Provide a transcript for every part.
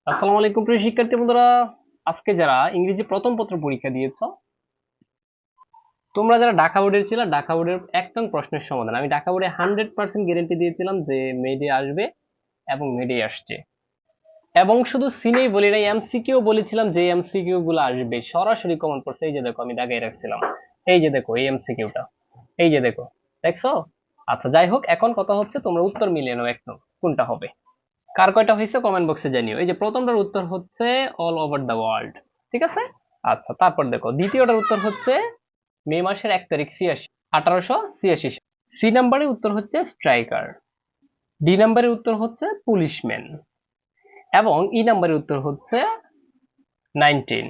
আসসালামু আলাইকুম প্রিয় শিক্ষার্থী বন্ধুরা। আজকে যারা ইংরেজি প্রথম পত্র পরীক্ষা দিয়েছো, তোমরা যারা ঢাকা বোর্ডের ছিল, ঢাকা বোর্ডের এক নং প্রশ্নের সমাধান আমি ঢাকা বোর্ডে 100% গ্যারেন্টি দিয়েছিলাম যে মেডে আসবে এবং মেডে আসছে। এবং শুধু সিনেই বলি নাই, এমসিকিউ বলেছিলাম যে এমসিকিউ গুলো আসবে সরাসরি কমন পড়ছে। এই যে দেখো, আমি দাগাই রাখছিলাম। এই যে দেখো এই এমসিকিউটা, এই যে দেখো, দেখছো? আচ্ছা, যাই হোক, এখন কথা হচ্ছে তোমরা উত্তর মিলিয়ে নাও এক নং কোনটা হবে। কার কয়টা হয়েছে কমেন্ট বক্সে জানিও। এই যে প্রথমটার উত্তর হচ্ছে অল ওভার দ্য ওয়ার্ল্ড, ঠিক আছে। আচ্ছা, তারপর দেখো দ্বিতীয়টার উত্তর হচ্ছে মে মাসের 1 তারিখ 1886। সি নাম্বারের উত্তর হচ্ছে স্ট্রাইকার। ডি নাম্বারের উত্তর হচ্ছে পুলিশম্যান। এবং ই নাম্বারের উত্তর হচ্ছে 19।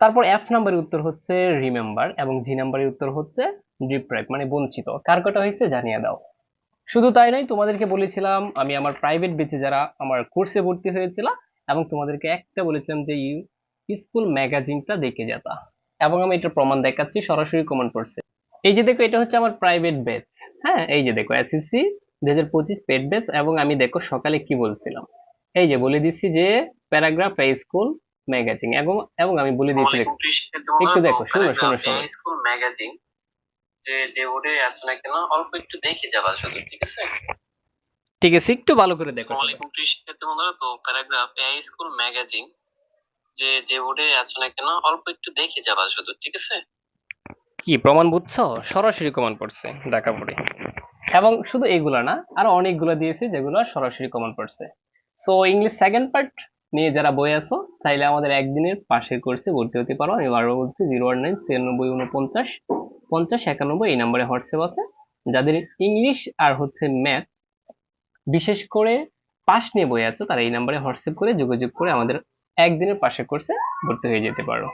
তারপর এফ নাম্বারের উত্তর হচ্ছে রিমেম্বার এবং জি নাম্বারের উত্তর হচ্ছে ডিপ্রাইভ মানে বঞ্চিত। কার কটা হয়েছে জানিয়ে দাও। শুধু তাই নয়, তোমাদেরকে বলেছিলাম আমি আমার প্রাইভেট বেচে যারা আমার কোর্সে ভর্তি হয়েছিল, এবং তোমাদেরকে একটা বলেছিলাম যে স্কুল ম্যাগাজিনটা দেখে যেতা। এবং আমি এটা প্রমাণ দেখাচ্ছি, সরাসরি কমেন্ট করছে। এই যে দেখো, এটা হচ্ছে আমার প্রাইভেট ব্যাচ। হ্যাঁ, এই যে দেখো এসএসসি 2025 পেড ব্যাচ। এবং আমি দেখো সকালে কি বলছিলাম, এই যে বলে দিচ্ছি যে প্যারাগ্রাফ এ স্কুল ম্যাগাজিন। এবং এবং আমি বলে দিয়েছি দেখো, একটু দেখো, শোনো শোনো শোনো। স্কুল ম্যাগাজিন যে যে বোর্ডে আছে না কেন অল্প একটু দেখে যাবা শুধু, ঠিক আছে? ঠিক আছে, একটু ভালো করে দেখো আসসালামু সবাই। আলাইকুম প্রিয় শিক্ষার্থী বন্ধুরা, তো প্যারাগ্রাফ এ স্কুল ম্যাগাজিন যে যে বোর্ডে আছে না কেন অল্প একটু দেখে যাবা শুধু, ঠিক আছে? কি প্রমাণ বুঝছো? সরাসরি কমান পড়ছে ঢাকা বোর্ডে। এবং শুধু এগুলা না, আরো অনেকগুলো দিয়েছি যেগুলো সরাসরি কমন পড়ছে। সো ইংলিশ সেকেন্ড পার্ট নিয়ে যারা বই আছো, চাইলে আমাদের একদিনের পাশের কোর্সে ভর্তি হতে পারো। আমি বারবার বলছি, 019 96 49 50 51 এই নাম্বারে হোয়াটসঅ্যাপ আছে। যাদের ইংলিশ আর হচ্ছে ম্যাথ বিশেষ করে পাস নিয়ে বই আছো, তারা এই নাম্বারে হোয়াটসঅ্যাপ করে যোগাযোগ করে আমাদের একদিনের পাশের কোর্সে ভর্তি হয়ে যেতে পারো।